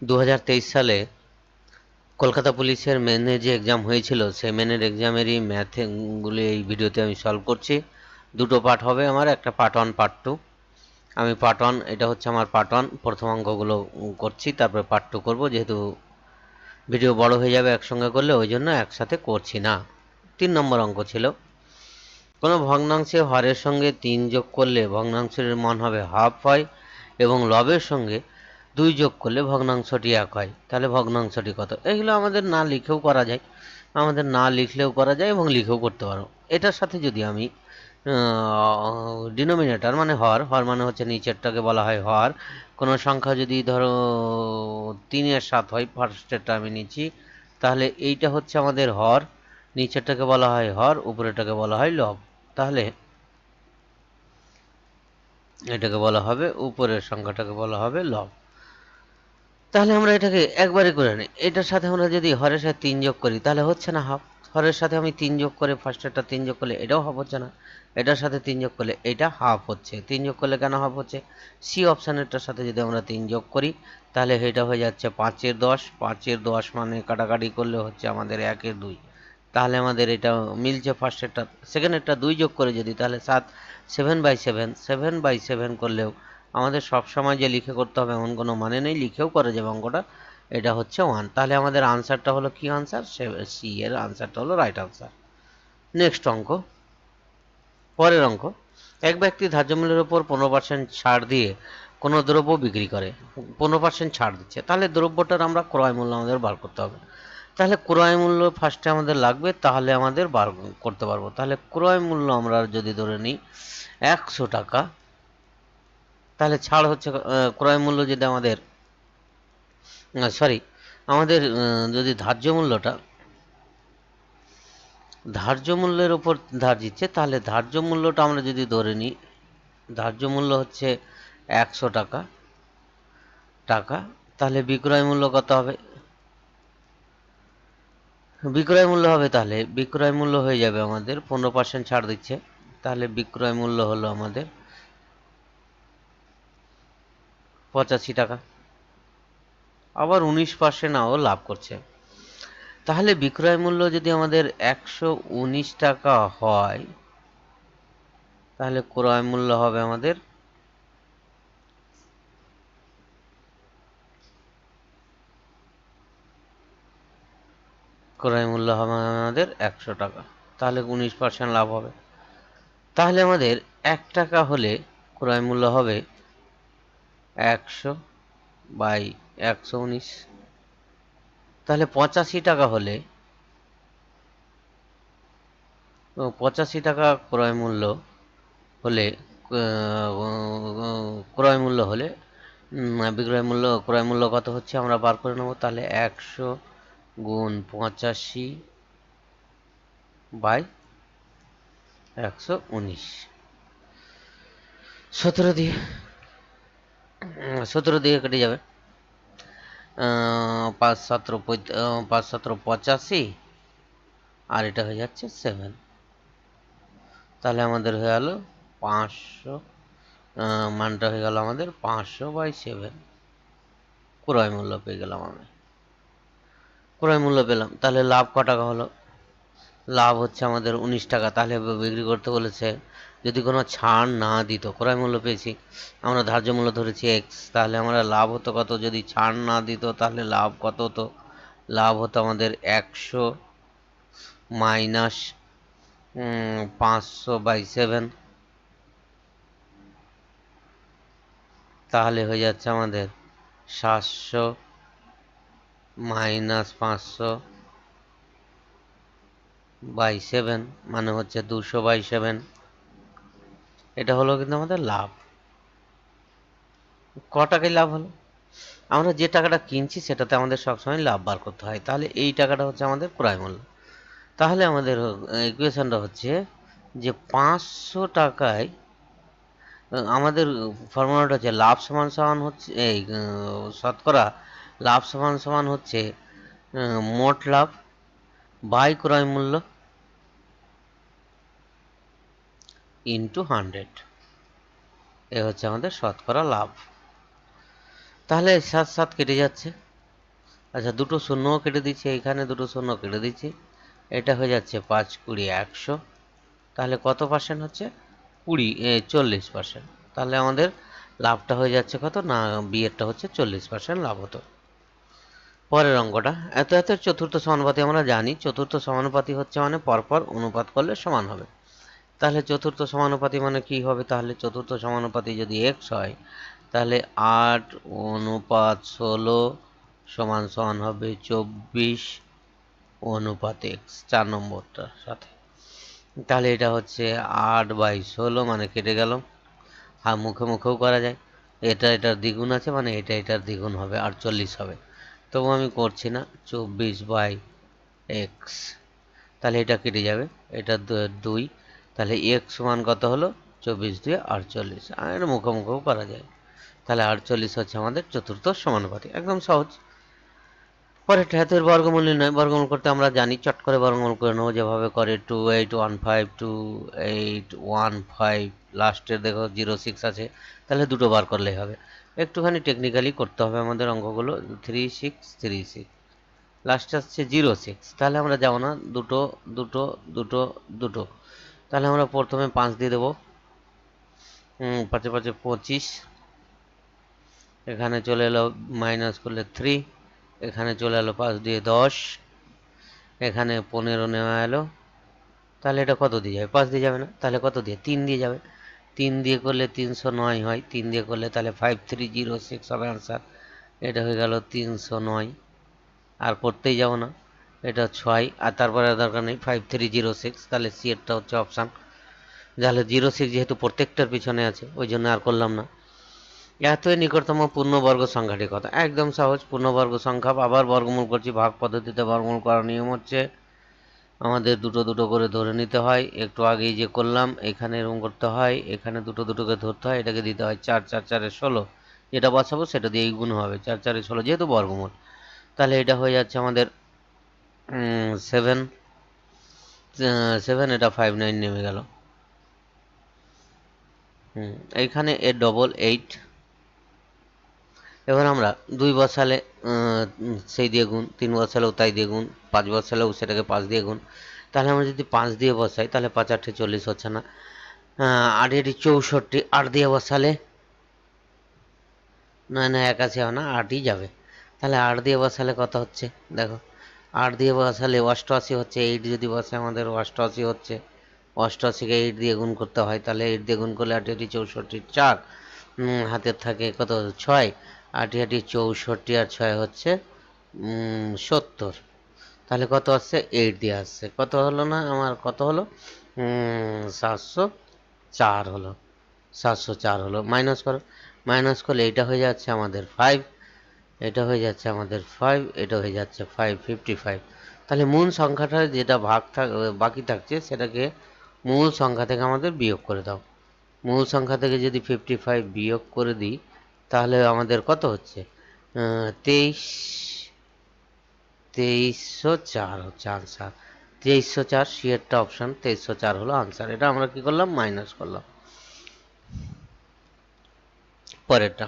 2023 সালে কলকাতা পুলিশের মেনে যে এক্সাম হয়েছিল সেই মেনের এক্সামেরই ম্যাথগুলি এই ভিডিওতে আমি সলভ করছি। দুটো পার্ট হবে আমার, একটা পার্ট 1 পার্ট 2। আমি পার্ট 1, এটা হচ্ছে আমার পার্ট 1, প্রথম অঙ্কগুলো করছি, তারপরে পার্ট 2 করবো, যেহেতু ভিডিও বড় হয়ে যাবে একসঙ্গে করলে, ওই জন্য একসাথে করছি না। 3 নম্বর অঙ্ক ছিল, কোনো ভগ্নাংশে হরের সঙ্গে 3 যোগ করলে ভগ্নাংশের মান হবে হাফ হয় এবং লবের সঙ্গে 2 যোগ করলে ভগ্নাংশটি 1 হয়। তাহলে ভগ্নাংশটি কত? এগুলো আমাদের না লিখেও করা যায়, আমাদের না লিখলেও করা যায় এবং লিখেও করতে পারো। এটার সাথে যদি আমি ডিনোমিনেটর মানে হর মানে হচ্ছে নিচেরটাকে বলা হয় হর। কোনো সংখ্যা যদি ধরো 3 এর 7 হয়, ফার্স্টেরটা আমি নিচ্ছি, তাহলে এইটা হচ্ছে আমাদের হর, নিচেরটাকে বলা হয় হর, উপরেরটাকে বলা হয় লব। তাহলে এটাকে বলা হবে, উপরের সংখ্যাটাকে বলা হবে লব। তাহলে আমরা এটাকে একবারে করে নিই। এটার সাথে আমরা যদি হরের সাথে 3 যোগ করি তাহলে হচ্ছে না হাফ। হরের সাথে আমি 3 যোগ করে ফার্স্টেরটা 3 যোগ করলে এটাও হাফ হচ্ছে না, এটার সাথে 3 যোগ করলে এটা হাফ হচ্ছে। 3 যোগ করলে কেন হাফ হচ্ছে? সি অপশানেরটার সাথে যদি আমরা 3 যোগ করি তাহলে এটা হয়ে যাচ্ছে 5-এর 10। 5-এর 10 মানে কাটাকাটি করলে হচ্ছে আমাদের 1-এর 2। তাহলে আমাদের এটা মিলছে ফার্স্টেরটা। সেকেন্ডেরটা 2 যোগ করে যদি তাহলে 7, 7/7, 7/7 করলেও আমাদের সবসময় যে লিখে করতে হবে এমন কোনো মানে নেই, লিখেও করা যাবে অঙ্কটা। এটা হচ্ছে 1। তাহলে আমাদের আনসারটা হলো কি আনসার? সি এর আনসারটা হলো রাইট আনসার। নেক্সট অঙ্ক, পরের অঙ্ক, এক ব্যক্তি ধার্য মূল্যের উপর 15% ছাড় দিয়ে কোনো দ্রব্য বিক্রি করে, 15% ছাড় দিচ্ছে, তাহলে দ্রব্যটার আমরা ক্রয় মূল্য আমাদের বার করতে হবে। তাহলে ক্রয় মূল্য ফার্স্টে আমাদের লাগবে, তাহলে আমাদের বার করতে পারবো। তাহলে ক্রয় মূল্য আমরা যদি ধরে নিই 100 টাকা, তাহলে ছাড় হচ্ছে ক্রয় মূল্য যদি আমাদের সরি আমাদের যদি ধার্য মূল্যের উপর ধার দিচ্ছে, তাহলে ধার্য মূল্যটা আমরা যদি ধরে নিই, ধার্য মূল্য হচ্ছে 100 টাকা, তাহলে বিক্রয় মূল্য কত হবে? বিক্রয় মূল্য হবে, তাহলে বিক্রয় মূল্য হয়ে যাবে আমাদের 15% ছাড় দিচ্ছে, তাহলে বিক্রয় মূল্য হলো আমাদের 85 টাকা। আবার 19% ও লাভ করছে। তাহলে বিক্রয় মূল্য যদি আমাদের 119 টাকা হয়, তাহলে ক্রয় মূল্য হবে আমাদের ক্রয় মূল্য হবে আমাদের 100 টাকা। তাহলে 19% লাভ হবে। তাহলে আমাদের 1 টাকা হলে ক্রয় মূল্য হবে 100/119। তাহলে 85 টাকা হলে 85 টাকা ক্রয় মূল্য হলে ক্রয় মূল্য হলে ক্রয় মূল্য কত হচ্ছে আমরা বার করে নেব। তাহলে 100 গুণ 85/119, 17 দিয়ে 17 দিয়ে কেটে যাবে। 5-7 85, আর এটা হয়ে যাচ্ছে 7। তাহলে আমাদের হয়ে গেল 500, মানটা হয়ে গেল আমাদের 500/7। ক্রয় মূল্য পেয়ে গেলাম আমি, ক্রয় মূল্য পেলাম। তাহলে লাভ ক টাকা হলো? লাভ হচ্ছে আমাদের 19 টাকা। তাহলে বিক্রি করতে বলেছে, যদি কোনো ছাড় না দিত, ক্রয় মূল্য পেয়েছি, আমরা ধার্য মূল্য ধরেছি এক্স, তাহলে আমরা লাভ হতো কত? যদি ছাড় না দিত তাহলে লাভ কত হতো? লাভ হতো আমাদের 100 মাইনাস 500/7, তাহলে হয়ে যাচ্ছে আমাদের 700 মাইনাস 500/7, মানে হচ্ছে 200/7। এটা হলো কিন্তু আমাদের লাভ। ক টাকায় লাভ হলো? আমরা যে টাকাটা কিনছি সেটাতে আমাদের সবসময় লাভ বার করতে হয়। তাহলে এই টাকাটা হচ্ছে আমাদের ক্রয় মূল্য। তাহলে আমাদের ইকুয়েশনটা হচ্ছে যে 500 টাকায় আমাদের ফর্মুলাটা হচ্ছে লাভ সমান সমান হচ্ছে এই শতকরা লাভ সমান সমান হচ্ছে মোট লাভ বাই ক্রয় মূল্য ইন্টু 100। এ হচ্ছে আমাদের শতকরা লাভ। তাহলে 7 7 কেটে যাচ্ছে, আচ্ছা, দুটো শূন্যও কেটে দিচ্ছি, এইখানে দুটো শূন্য কেটে দিচ্ছি, এটা হয়ে যাচ্ছে 5 20 100। তাহলে কত পার্সেন্ট হচ্ছে? 40%। তাহলে আমাদের লাভটা হয়ে যাচ্ছে কত না, বিয়েরটা হচ্ছে 40% লাভ হতো। পরের অঙ্কটা, এত এত চতুর্থ সমানুপাতি আমরা জানি, চতুর্থ সমানুপাতি হচ্ছে মানে পরপর অনুপাত করলে সমান হবে। তাহলে চতুর্থ সমানুপাতি মানে কি হবে? তাহলে চতুর্থ সমানুপাতি যদি এক্স হয়, তাহলে 8:16 সমান সমান হবে 24:x, 4 নম্বরটার সাথে। তাহলে এটা হচ্ছে 8/16, মানে কেটে গেল। হ্যাঁ, মুখে মুখেও করা যায়, এটা এটার দ্বিগুণ আছে মানে এটা এটার দ্বিগুণ হবে, 48 হবে। তবু আমি করছি না, 24/x। তাহলে এটা কেটে যাবে, এটা 2। তাহলে এক্স সমান কত হলো? 24 2 48। আর এটা মুখে মুখেও করা যায়। তাহলে 48 হচ্ছে আমাদের চতুর্থ সমানুপাতি, একদম সহজ। পরেরটা, এর বর্গমূল নির্ণয়। বর্গমূল করতে আমরা জানি, চট করে বর্গমূল করে নেবো যেভাবে করে, 2815 লাস্টের দেখো 06 আছে, তাহলে দুটো বার করলেই হবে। একটুখানি টেকনিক্যালি করতে হবে আমাদের অঙ্কগুলো। 3636 লাস্টে আসছে 06, তাহলে আমরা যাবো না, দুটো দুটো দুটো দুটো। তাহলে আমরা প্রথমে 5 দিয়ে দেবো, 5 5 25। এখানে চলে এলো মাইনাস করলে 3, এখানে চলে এলো 5 দিয়ে 10, এখানে 15 নেওয়া এলো। তাহলে এটা কত দিয়ে যাবে? 5 দিয়ে যাবে না, তাহলে কত দিয়ে? 3 দিয়ে যাবে। 3 দিয়ে করলে 309 হয়, 3 দিয়ে করলে তাহলে 5306 হবে আনসার। এটা হয়ে গেল 309, আর করতেই যাব না, এটা 6, আর তারপরে দরকার নেই 5306, তাহলে সি এরটা হচ্ছে অপশান। তাহলে 06 যেহেতু প্রত্যেকটার পিছনে আছে, ওই জন্য আর করলাম না। এতই নিকটতম পূর্ণবর্গ সংখ্যাটি কত? একদম সহজ, পূর্ণবর্গ সংখ্যা আবার বর্গমূল করছি। ভাগ পদ্ধতিতে বর্গমূল করার নিয়ম হচ্ছে আমাদের দুটো দুটো করে ধরে নিতে হয়। একটু আগেই যে করলাম, এখানে এরকম করতে হয়, এখানে দুটো দুটোকে ধরতে হয়, এটাকে দিতে হয় 4 4 4 16, যেটা বসাবো সেটা দিয়েই গুণ হবে, 4 4 16 যেহেতু বর্গমূল। তাহলে এটা হয়ে যাচ্ছে আমাদের 7 7, এটা 59 নেমে গেল। এইখানে এর ডবল 8। এবার আমরা 2 বসালে সেই দিয়ে গুণ, 3 বসালেও তাই দিয়ে গুণ, 5 বসালেও সেটাকে 5 দিয়ে গুণ। তাহলে আমরা যদি 5 দিয়ে বসাই, তাহলে 5 8 40 হচ্ছে না, 8 8 64, 8 দিয়ে বসালে 9 9 81 হবে না, 8ই যাবে। তাহলে 8 দিয়ে বসালে কত হচ্ছে দেখো, 8 দিয়ে বসালে 88 হচ্ছে, 8 যদি বসে আমাদের 88 হচ্ছে। 88কে 8 দিয়ে গুণ করতে হয়, তাহলে 8 দিয়ে গুণ করলে 8 8 64 4, হাতের থাকে কত 6, 8 8 64 আর 6 হচ্ছে 70। তাহলে কত আসছে? 8 দিয়ে আসছে। কত হলো না আমার, কত হলো? 704 হলো, 704 হলো। মাইনাস করো, মাইনাস করলে এটা হয়ে যাচ্ছে আমাদের 5, এটা হয়ে যাচ্ছে আমাদের 5, এটা হয়ে যাচ্ছে 555। তাহলে মূল সংখ্যাটা যেটা বাকি থাকছে সেটাকে মূল সংখ্যা থেকে আমাদের বিয়োগ করে দাও। মূল সংখ্যা থেকে যদি 55 বিয়োগ করে দিই, তাহলে আমাদের কত হচ্ছে? 2304 হচ্ছে আনসার। 2304, সি এরটা অপশান, 2304 হলো আনসার। এটা আমরা কি করলাম? মাইনাস করলাম। পরেরটা,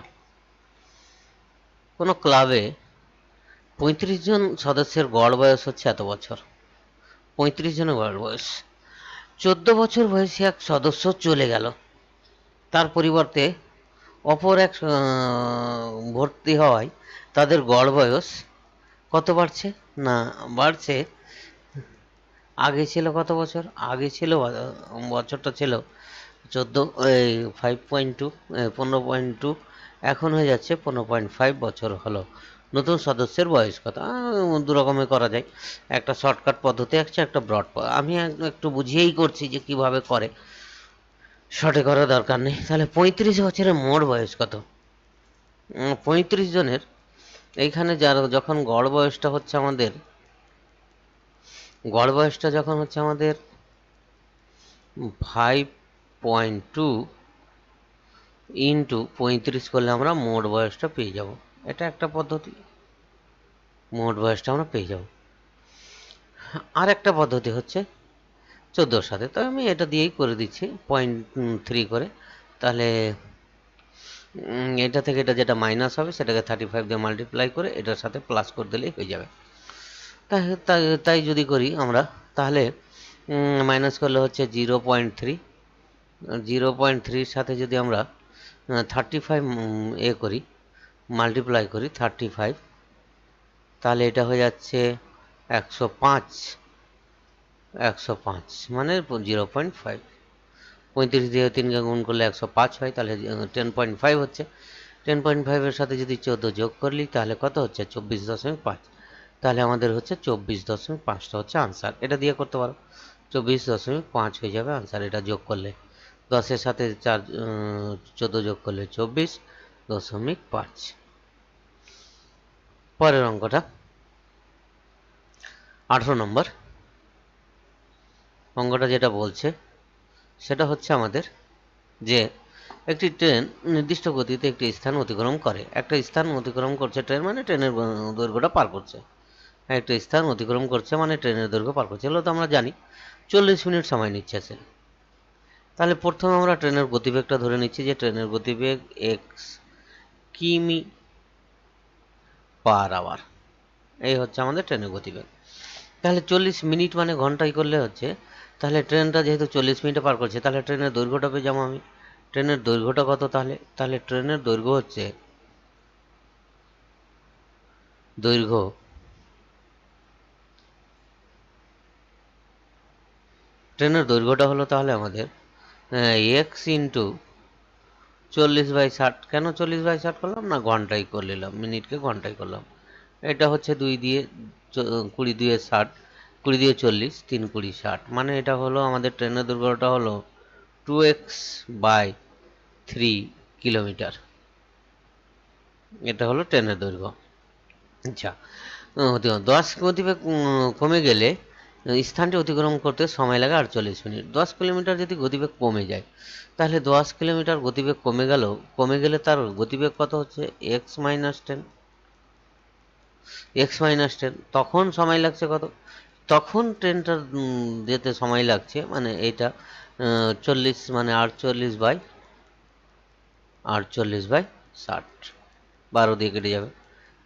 কোনো ক্লাবে 35 জন সদস্যের গড় বয়স হচ্ছে এত বছর। 35 জনের গড় বয়স, 14 বছর বয়সী এক সদস্য চলে গেল, তার পরিবর্তে অপর এক ভর্তি হওয়ায় তাদের গড় বয়স কত বাড়ছে? না, বাড়ছে। আগে ছিল কত বছর? আগে ছিল বছরটা ছিল 14, 5.2, 15.2, এখন হয়ে যাচ্ছে 15.5 বছর হলো। নতুন সদস্যের বয়স কত? দু রকমের করা যায়, একটা শর্টকাট পদ্ধতি আছে, একটা ব্রড। আমি একটু বুঝিয়েই করছি যে কিভাবে করে, শর্টে করার দরকার নেই। তাহলে 35 বছরের মোট বয়স কত? 35 জনের, এইখানে যার যখন গড় বয়সটা হচ্ছে আমাদের, গড় বয়সটা যখন হচ্ছে আমাদের 5.2 ইন্টু 35 করলে আমরা মোট বয়সটা পেয়ে যাব। এটা একটা পদ্ধতি, মোট বয়সটা আমরা পেয়ে যাব। আর একটা পদ্ধতি হচ্ছে 14 সাথে, তো আমি এটা দিয়েই করে দিচ্ছি 0.3 করে। তাহলে এটা থেকে এটা যেটা মাইনাস হবে সেটাকে 35 দিয়ে মাল্টিপ্লাই করে এটার সাথে প্লাস করে দিলেই হয়ে যাবে। তাই তাই তাই যদি করি আমরা, তাহলে মাইনাস করলে হচ্ছে 0.3, 0.3-র সাথে যদি আমরা 35 করি, মাল্টিপ্লাই করি 35, তাহলে এটা হয়ে যাচ্ছে 105, 105 মানে 0.5। 35 দিয়ে 3কে গুণ করলে 105 হয়, তাহলে 10.5 হচ্ছে। 10.5-এর সাথে যদি 14 যোগ করলি তাহলে কত হচ্ছে? 24.5। তাহলে আমাদের হচ্ছে 24.5টা হচ্ছে আনসার। এটা দিয়ে করতে পারো, 24.5 হয়ে যাবে আনসার এটা যোগ করলে। 10-এর সাথে 14 যোগ করলে 24.5। পরের অঙ্কটা 18 নম্বর অঙ্কটা যেটা বলছে সেটা হচ্ছে আমাদের যে একটি ট্রেন নির্দিষ্ট গতিতে একটি স্থান অতিক্রম করে। একটা স্থান অতিক্রম করছে ট্রেন, মানে ট্রেনের দৈর্ঘ্যটা পার করছে। একটা স্থান অতিক্রম করছে মানে ট্রেনের দৈর্ঘ্য পার করছে, এগুলো তো আমরা জানি। 40 মিনিট সময় নিচ্ছে সে। তাহলে প্রথমে আমরা ট্রেনের গতিবেগটা ধরে নিচ্ছি যে ট্রেনের গতিবেগ এক্স কিমি পার আওয়ার, এই হচ্ছে আমাদের ট্রেনের গতিবেগ। তাহলে 40 মিনিট মানে ঘন্টায় করলে হচ্ছে, তাহলে ট্রেনটা যেহেতু 40 মিনিটে পার করছে, তাহলে ট্রেনের দৈর্ঘ্যটা পেয়ে যাবো আমি। ট্রেনের দৈর্ঘ্যটা কত? তাহলে ট্রেনের দৈর্ঘ্য হচ্ছে ট্রেনের দৈর্ঘ্যটা হলো তাহলে আমাদের এক্স ইন্টু 40/60। কেন 40/60 করলাম না? ঘন্টায় করে নিলাম, মিনিটকে ঘন্টায় করলাম। এটা হচ্ছে 2 দিয়ে 20 দিয়ে 60, 20 দিয়ে 40, 3 20 60, মানে এটা হলো আমাদের ট্রেনের দৈর্ঘ্যটা হলো 2x/3 কিলোমিটার। এটা হলো ট্রেনের দৈর্ঘ্য। আচ্ছা, 10 গতিবেগ কমে গেলে স্থানটি অতিক্রম করতে সময় লাগে 48 মিনিট। 10 কিলোমিটার যদি গতিবেগ কমে যায়, তাহলে 10 কিলোমিটার গতিবেগ কমে গেলে তার গতিবেগ কত হচ্ছে? x-10, তখন সময় লাগছে কত? তখন ট্রেনটার যেতে সময় লাগছে, মানে এইটা 40 মানে 48/60, 12 দিয়ে কেটে যাবে,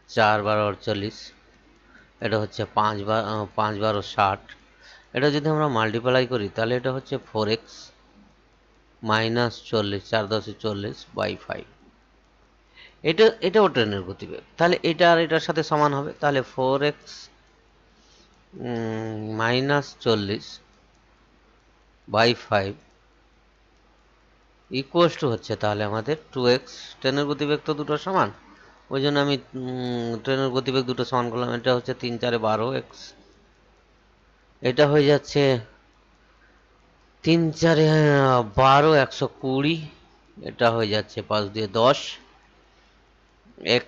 4 12 48, এটা হচ্ছে 5 12 60। এটা যদি আমরা মাল্টিপ্লাই করি তাহলে এটা হচ্ছে 4x মাইনাস 40, 4 10 40/5। এটাও ট্রেনের গতিবেগ। তাহলে এটা আর এটার সাথে সমান হবে, তাহলে 4x মাইনাস 40/5 ইকুয়াস টু হচ্ছে তাহলে আমাদের 2x। ট্রেনের গতিবেগ তো দুটো সমান, ওই জন্য আমি ট্রেনের গতিবেগ দুটো সমান করলাম। এটা হচ্ছে 3 4 12x, এটা হয়ে যাচ্ছে 3 4 12 120, এটা হয়ে যাচ্ছে 5 দিয়ে 10 x।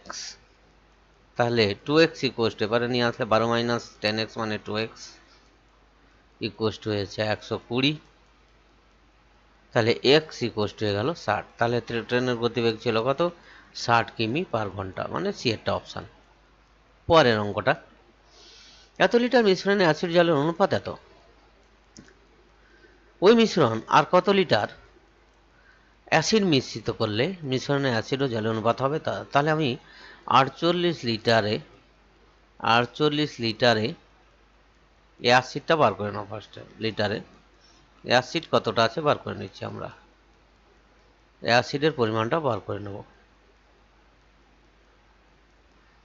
তাহলে 2x ইকুয়াস টু, এবারে নিয়ে আসলে 12 মাইনাস 10x মানে 2x ইকুয়াস টু হয়েছে 120। তাহলে x ইকুয়াস টু হয়ে গেল 60। তাহলে ট্রেনের গতিবেগ ছিল কত? 60 কিমি পার ঘন্টা, মানে সি একটা অপশান। পরের অঙ্কটা, এত লিটার মিশ্রণে অ্যাসিড জলের অনুপাত এত, ওই মিশ্রণ আর কত লিটার অ্যাসিড মিশ্রিত করলে মিশ্রণে অ্যাসিড ও জলের অনুপাত হবে? তাহলে আমি 48 লিটারে অ্যাসিডটা বার করে নাও। ফার্স্টে লিটারে অ্যাসিড কতটা আছে বার করে নিচ্ছি আমরা, অ্যাসিডের পরিমাণটা বার করে নেব।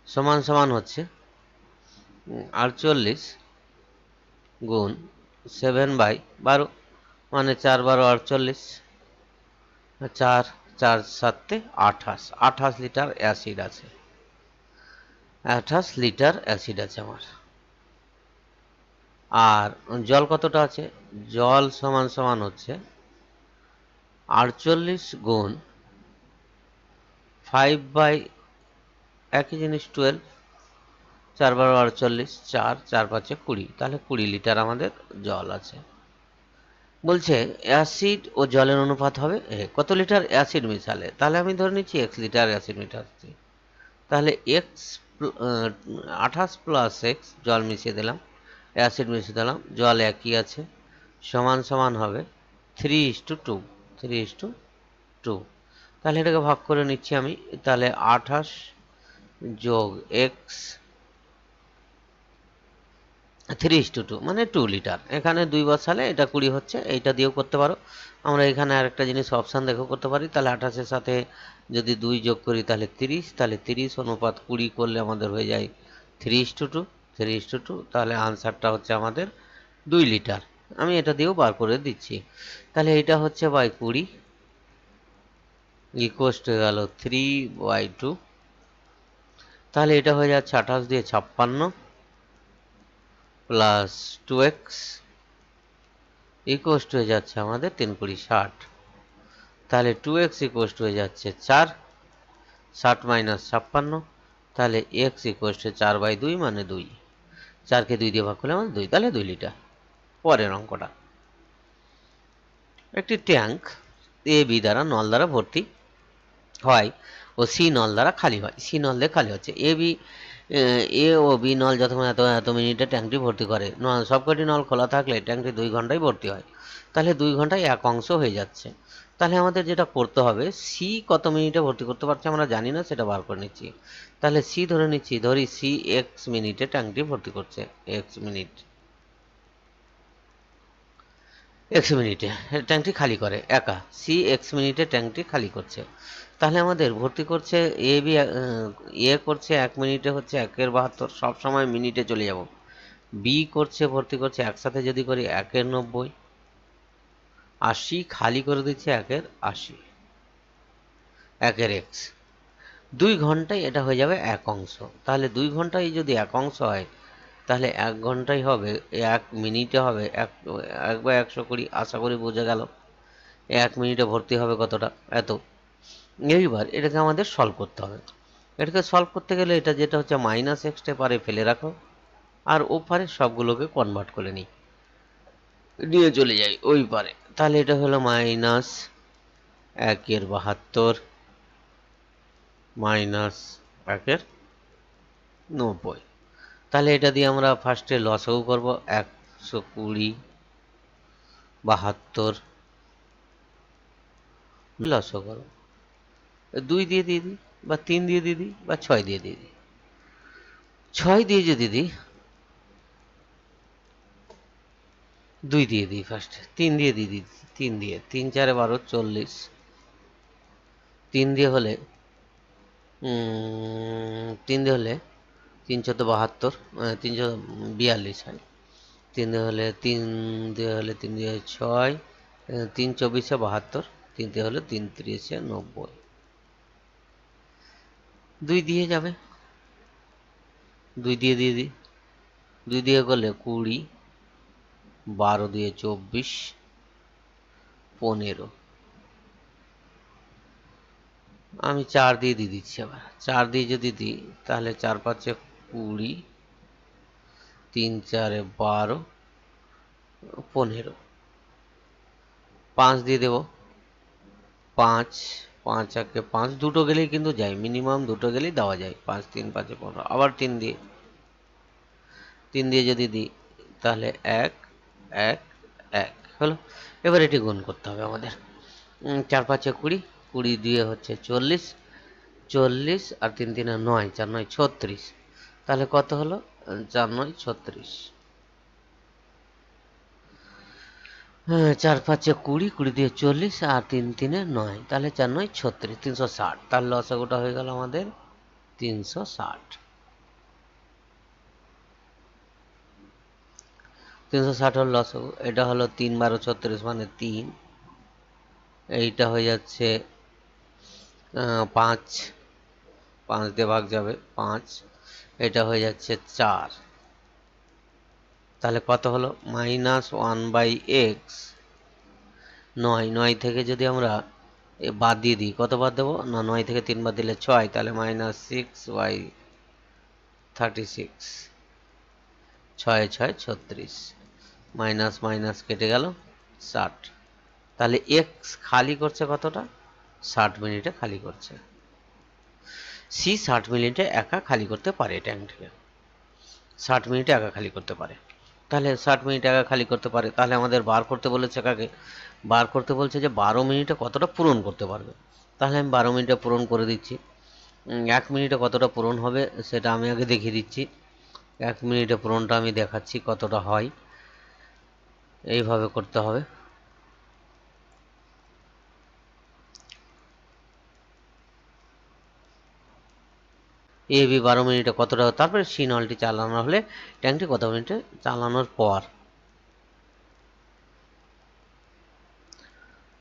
সমান সমান হচ্ছে 48 গুণ 7/12, মানে 4 12 48, 4 4 7 28 লিটার অ্যাসিড আছে। 28 লিটার অ্যাসিড আছে আমার। আর জল কতটা আছে? জল সমান সমান হচ্ছে 48 গুণ 5 একই জিনিস 12, 4 12 48, 4 4 5 20, তাহলে 20 লিটার আমাদের জল আছে। বলছে অ্যাসিড ও জলের অনুপাত হবে কত লিটার অ্যাসিড মিশালে? তাহলে আমি ধরে নিচ্ছি x লিটার অ্যাসিড মিশাচ্ছি। তাহলে x 28 প্লাস x, জল মিশিয়ে দিলাম, অ্যাসিড মিশিয়ে দিলাম, জল একই আছে, সমান সমান হবে 3:2, 3:2। তাহলে এটাকে ভাগ করে নিচ্ছি আমি। তাহলে 28 যোগ এক্স 3:2 মানে 2 লিটার। এখানে 2 বসালে এটা 20 হচ্ছে, এইটা দিয়েও করতে পারো। আমরা এখানে আরেকটা জিনিস অপশান দেখেও করতে পারি। তাহলে 28-এর সাথে যদি 2 যোগ করি তাহলে 30, তাহলে 30 অনুপাত 20 করলে আমাদের হয়ে যায় 3:2, 3:2। তাহলে আনসারটা হচ্ছে আমাদের 2 লিটার। আমি এটা দিয়েও বার করে দিচ্ছি। তাহলে এটা হচ্ছে বাই 20 ইকুয়াস টু গেল 3/2। তাহলে এটা হয়ে যাচ্ছে 28 দিয়ে 56 প্লাস 2x ইকুয়াস টু হয়ে যাচ্ছে আমাদের 3×20 60। তাহলে 2x ইকুয়াস টু হয়ে যাচ্ছে 4, 60 মাইনাস 56। তাহলে x ইকুয়াস টু 4/2 মানে 2। 4কে 2 দিয়ে ভাগ করলে আমাদের 2, তাহলে 2 লিটার। পরের অঙ্কটা, একটি ট্যাঙ্ক এ বি দ্বারা নল দ্বারা ভর্তি হয় ও সি নল দ্বারা খালি হয়। সি নল দিয়ে খালি হচ্ছে। এ ও বি নল যতক্ষণ এত এত মিনিটে ট্যাঙ্কটি ভর্তি করে। সবকটি নল খোলা থাকলে ট্যাঙ্কটি 2 ঘন্টায় ভর্তি হয়। তাহলে 2 ঘন্টায় এক অংশ হয়ে যাচ্ছে। তাহলে আমাদের যেটা করতে হবে, সি কত মিনিটে ভর্তি করতে পারছে আমরা জানি না, সেটা বার করে নিচ্ছি। তাহলে সি ধরে নিচ্ছি, ধরি সি এক্স মিনিটে ট্যাঙ্কটি ভর্তি করছে। এক্স মিনিটে ট্যাঙ্কটি খালি করে একা। সি এক্স মিনিটে ট্যাঙ্কটি খালি করছে। তাহলে আমাদের ভর্তি করছে এ বি, এ করছে 1 মিনিটে হচ্ছে 1/72, সবসময় মিনিটে চলে যাব। বি করছে ভর্তি করছে একসাথে যদি করি 1/90, আর সি খালি করে দিচ্ছে 1/80, 1/x। 2 ঘন্টায় এটা হয়ে যাবে এক অংশ। তাহলে 2 ঘন্টায় যদি এক অংশ হয়, তাহলে 1 ঘন্টায় হবে, 1 মিনিটে হবে 1/120। আশা করি বোঝা গেল। 1 মিনিটে ভর্তি হবে কতটা, এত। এইবার এটাকে আমাদের সলভ করতে হবে। এটাকে সলভ করতে গেলে এটা যেটা হচ্ছে মাইনাস এক্সটে পারে ফেলে রাখো, আর ও পারে সবগুলোকে কনভার্ট করে নিয়ে চলে যাই ওই পারে। তাহলে এটা হলো মাইনাস 1/72 মাইনাস 1/90। তাহলে এটা দিয়ে আমরা ফার্স্টে লসও করবো, 120 72 লসও করবো। 2 দিয়ে দিয়ে দিই, বা 3 দিয়ে দিয়ে দিই, বা 6 দিয়ে দিয়ে দিই। 6 দিয়ে যদি দিই, 2 দিয়ে দিই ফার্স্ট, 3 দিয়ে দিয়ে দিই, 3 দিয়ে 3 4 12 40, 3 দিয়ে হলে 3 দিয়ে হলে 3 14 72, 342 হয়। 3 দিয়ে হলে 3 দিয়ে হলে 3 দিয়ে 6, 3 24 72, 3 দিয়ে হলে 3 30 90। 2 দিয়ে যাবে, 2 দিয়ে দিয়ে দিই, 2 দিয়ে করলে 20, 12 দিয়ে 24, 15। আমি 4 দিয়ে দিয়ে দিচ্ছি। আবার 4 দিয়ে যদি দিই, তাহলে 4 5 20, 3 4 12, 15। 5 দিয়ে দেবো, 5 5 1 5, দুটো গেলেই কিন্তু যায়, মিনিমাম দুটো গেলেই দেওয়া যায়। 5 3 5 15। আবার 3 দিয়ে যদি দিই, তাহলে 1 1 1 হলো। এবার এটি গুণ করতে হবে আমাদের। 4 5 20, 20 দিয়ে হচ্ছে 40, 40 আর 3 3 9, 4 9 36। তাহলে কত হলো, 4 9 36। 4 5 20, 20 দিয়ে 40 আর 3 3 9, তাহলে 4 9 36, 360। তার লসাগুটা হয়ে গেল আমাদের 360। 360 হল লসাগু। এটা হলো 3 12 36 মানে 3। এইটা হয়ে যাচ্ছে 5, 5 দিয়ে ভাগ যাবে 5। এটা হয়ে যাচ্ছে 4। তাহলে কত হলো, -1/x। 9, 9 থেকে যদি আমরা বাদ দিয়ে দিই, কত বাদ দেবো না, 9 থেকে 3 বাদ দিলে 6, তাহলে -6/36, 6 6 36, মাইনাস মাইনাস কেটে গেল 60। তাহলে এক্স খালি করছে কতটা, 60 মিনিটে খালি করছে। সি 60 মিনিটে একা খালি করতে পারে ট্যাঙ্কটিকে, 60 মিনিটে একা খালি করতে পারে। তাহলে 60 মিনিট একা খালি করতে পারে। তাহলে আমাদের বার করতে বলেছে কাকে, বার করতে বলছে যে 12 মিনিটে কতটা পূরণ করতে পারবে। তাহলে আমি 12 মিনিটে পূরণ করে দিচ্ছি। 1 মিনিটে কতটা পূরণ হবে সেটা আমি আগে দেখিয়ে দিচ্ছি। 1 মিনিটে পূরণটা আমি দেখাচ্ছি কতটা হয়। এইভাবে করতে হবে। এ বি 12 মিনিটে কতটা, তারপরে সি নলটি চালানো হলে ট্যাঙ্কটি কত মিনিটে চালানোর পর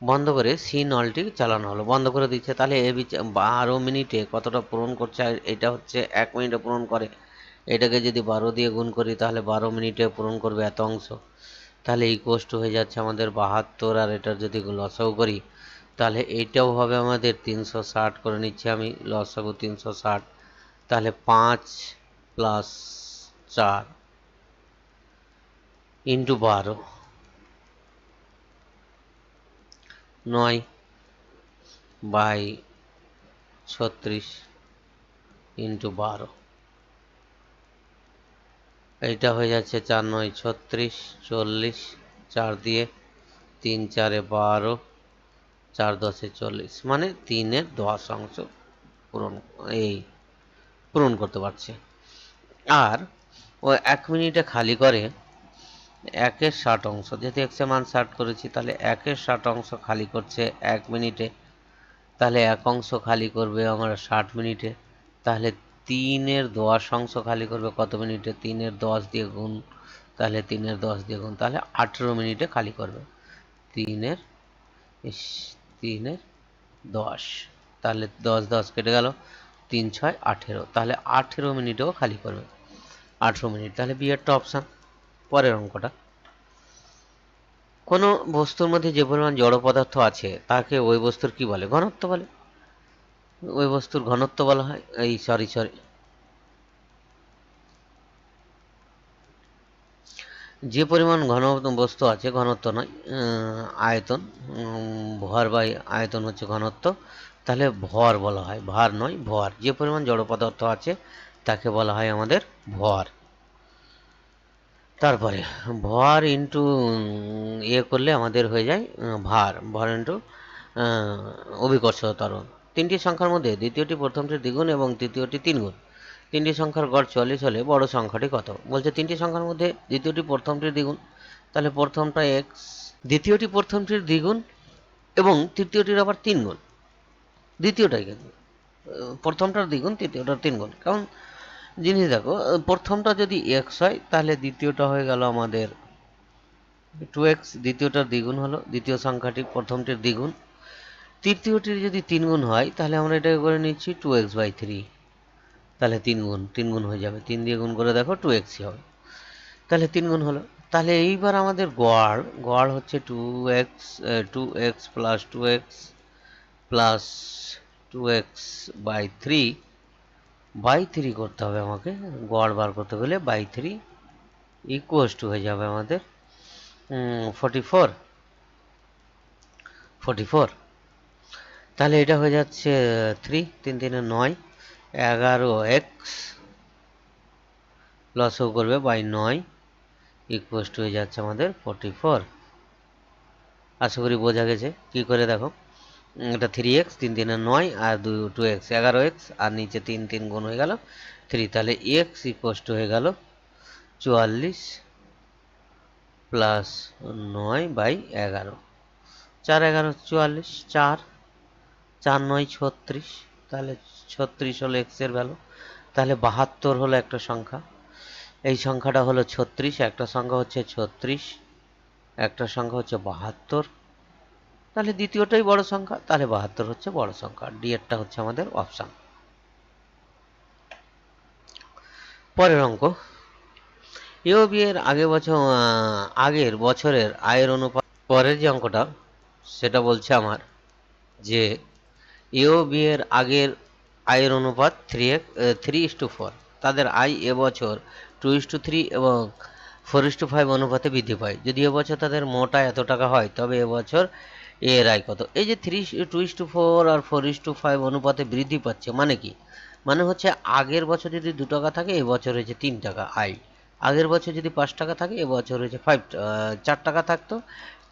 বন্ধ করে সি নলটি চালানো হলো, বন্ধ করে দিচ্ছে। তাহলে এ বি 12 মিনিটে কতটা পূরণ করছে, এটা হচ্ছে 1 মিনিটে পূরণ করে। এটাকে যদি 12 দিয়ে গুণ করি তাহলে 12 মিনিটে পূরণ করবে এত অংশ। তাহলে ইকুয়াস টু হয়ে যাচ্ছে আমাদের 72, আর এটার যদি লসাগু করি তাহলে এইটাও হবে আমাদের 360 করে নিচ্ছি আমি, লসাগু 360। তাহলে 5 প্লাস 4 ইন্টু 12, 9 বাই 36 ইন্টু 12, এইটা হয়ে যাচ্ছে 4 9 36, 40, 4 দিয়ে 3 4 12, 4 10 40, মানে 3 10 অংশ পূরণ পূরণ করতে পারছে। আর ও 1 মিনিটে খালি করে 1/60 অংশ, যেহেতু x এর মান 60 করেছি তাহলে 1/60 অংশ খালি করছে 1 মিনিটে। তাহলে 1 অংশ খালি করবে আমরা 60 মিনিটে। তাহলে 3/10 অংশ খালি করবে কত মিনিটে, 3/10 দিয়ে গুণ, তাহলে 3/10 দিয়ে গুণ, তাহলে 18 মিনিটে খালি করবে। 3/10, তাহলে 10 10 কেটে গেল, 3 6 18, তাহলে 18 মিনিটেও খালি করবে। 18 মিনিট, তাহলে বি এরটা অপশান। পরের অঙ্কটা, কোনো বস্তুর মধ্যে যে পরিমাণ জড় পদার্থ আছে তাকে ওই বস্তুর কি বলে, ঘনত্ব বলে। ওই বস্তুর ঘনত্ব বলা হয়, সরি যে পরিমাণ ঘন বস্তু আছে, ঘনত্ব নয়, আয়তন, ভর বাই আয়তন হচ্ছে ঘনত্ব। তাহলে ভর বলা হয়, ভার নয় ভর। যে পরিমাণ জড় পদার্থ আছে তাকে বলা হয় আমাদের ভর। তারপরে ভর ইন্টু করলে আমাদের হয়ে যায় ভার, ভর ইন্টু অভিকর্ষ ত্বরণ। তিনটি সংখ্যার মধ্যে দ্বিতীয়টি প্রথমটির দ্বিগুণ এবং তৃতীয়টি 3 গুণ। তিনটি সংখ্যার গড় 44 হলে বড় সংখ্যাটি কত? বলছে তিনটি সংখ্যার মধ্যে দ্বিতীয়টি প্রথমটির দ্বিগুণ, তাহলে প্রথমটা x, দ্বিতীয়টি প্রথমটির দ্বিগুণ এবং তৃতীয়টির আবার 3 গুণ। দ্বিতীয়টাই কিন্তু প্রথমটার দ্বিগুণ, তৃতীয়টার 3 গুণ। কারণ জিনিস দেখো, প্রথমটা যদি x হয় তাহলে দ্বিতীয়টা হয়ে গেল আমাদের 2x, দ্বিতীয়টার দ্বিগুণ হলো, দ্বিতীয় সংখ্যাটি প্রথমটির দ্বিগুণ। তৃতীয়টির যদি 3 গুণ হয় তাহলে আমরা এটাকে করে নিচ্ছি 2x/3, তাহলে 3 গুণ হয়ে যাবে। 3 দিয়ে গুণ করে দেখো 2x হবে, তাহলে 3 গুণ হলো। তাহলে এইবার আমাদের গড় হচ্ছে 2x প্লাস 2x করতে হবে আমাকে, গড় বার করতে গেলে বাই 3 ইকুয়াস টু হয়ে যাবে আমাদের 44। তাহলে এটা হয়ে যাচ্ছে 3 3 3 9, 11x লসও করবে বাই 9 ইকুয়াস টু হয়ে যাচ্ছে আমাদের 44। আশা করি বোঝা গেছে কি করে। দেখো, এটা 3x, 3 3 9 আর 2x 11x, আর নিচে 3 3 গুণ হয়ে গেল 3, তাহলে x ইকুয়াস টু হয়ে গেল 44 প্লাস 9/11, 4 11 44, 4 4 9 36, তাহলে 36 হলো x এর ভ্যালু। তাহলে 72 হলো একটা সংখ্যা, এই সংখ্যাটা হলো 36, একটা সংখ্যা হচ্ছে 36, একটা সংখ্যা হচ্ছে 72। তাহলে দ্বিতীয়টাই বড় সংখ্যা, তাহলে 72 হচ্ছে বড় সংখ্যা। ডি এরটা হচ্ছে আমাদের অপশান। পরের অঙ্ক, এ ও বি এর আগের বছরের আয়ের অনুপাত। পরের যে অঙ্কটা সেটা বলছে আমার যে এ ও বি এর আগের আয়ের অনুপাত 3:4, তাদের আয় এবছর 2:3 এবং 4:5 অনুপাতে বৃদ্ধি পায়। যদি এবছর তাদের মোট আয় এত টাকা হয় তবে এবছর এর আয় কত? এই যে 2:4 আর 4:5 অনুপাতে বৃদ্ধি পাচ্ছে মানে কি? মানে হচ্ছে আগের বছর যদি 2 টাকা থাকে এবছর হয়েছে 3 টাকা আয়, আগের বছর যদি 5 টাকা থাকে এবছর হয়েছে 4 টাকা থাকতো,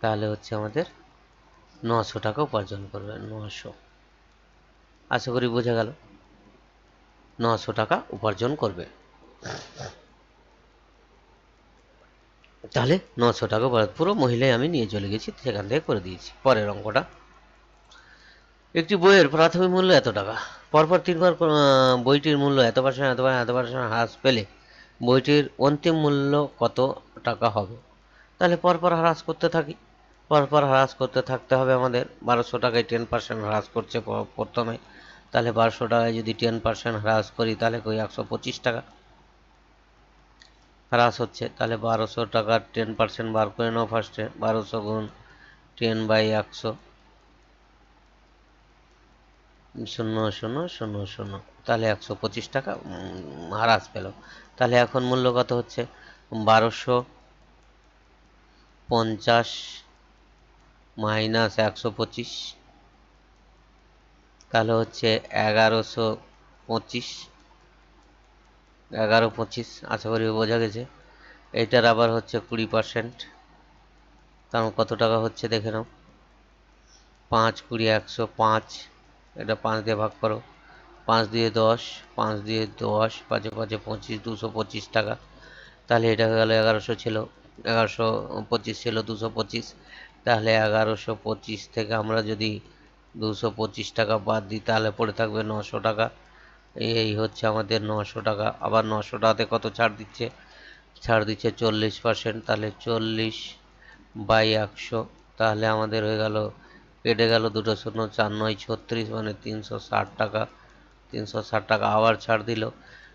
তাহলে হচ্ছে আমাদের 900 টাকা উপার্জন করবে। 900, আশা করি বোঝা গেল। 900 টাকা উপার্জন করবে। তাহলে 900 টাকা পুরো মহিলায় আমি নিয়ে চলে গেছি, সেখান থেকে করে দিয়েছি। পরের অঙ্কটা, একটি বইয়ের প্রাথমিক মূল্য এত টাকা, পরপর 3বার বইটির মূল্য এত পার্সেন্ট হ্রাস পেলে বইটির অন্তিম মূল্য কত টাকা হবে? তাহলে পরপর হ্রাস করতে থাকি, পরপর হ্রাস করতে থাকতে হবে আমাদের। 1200 টাকায় 10% হ্রাস করছে প্রথমে, তাহলে 1200 টাকায় যদি 10% হ্রাস করি তাহলে কই 125 টাকা হ্রাস হচ্ছে। তাহলে 1200 টাকার 10% বার করে নাও ফার্স্টে। 1200 গুণ 10/100, 0,000, তাহলে 125 টাকা হ্রাস পেল। তাহলে এখন মূল্য কত হচ্ছে? 1250 মাইনাস 125, তাহলে হচ্ছে 1125। 1125, আশা করি বোঝা গেছে। এইটার আবার হচ্ছে 20%, তার কত টাকা হচ্ছে দেখে নাও। 5 20 105, এটা 5 দিয়ে ভাগ করো, 5 দিয়ে 10, 5 দিয়ে 10, 5 5 25, 225 টাকা। তাহলে এটা হয়ে গেল 1100 ছিল, 1125 ছিল 225, তাহলে 1125 থেকে আমরা যদি 225 টাকা বাদ দিই তাহলে পড়ে থাকবে 900 টাকা। এই হচ্ছে আমাদের 900 টাকা। আবার 900 টাকাতে কত ছাড় দিচ্ছে? ছাড় দিচ্ছে 40%, তাহলে 40/100, তাহলে আমাদের হয়ে গেল, কেটে গেল দুটো শূন্য, 4 9 36, মানে 360 টাকা। 360 টাকা আবার ছাড় দিল,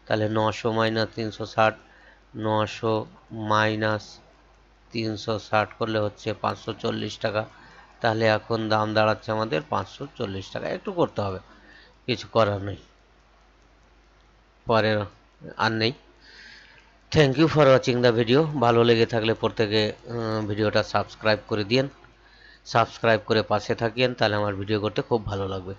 তাহলে 900 মাইনাস 360, 900 মাইনাস 360 করলে হচ্ছে 540 টাকা। তাহলে এখন দাম দাঁড়াচ্ছে আমাদের 540 টাকা। একটু করতে হবে, কিছু করার নেই, পরের আর নেই। Thank you for watching the video. ভালো লেগে থাকলে প্রত্যেকে ভিডিওটা সাবস্ক্রাইব করে দিন, সাবস্ক্রাইব করে পাশে থাকিয়েন, তাহলে আমার ভিডিও করতে খুব ভালো লাগবে।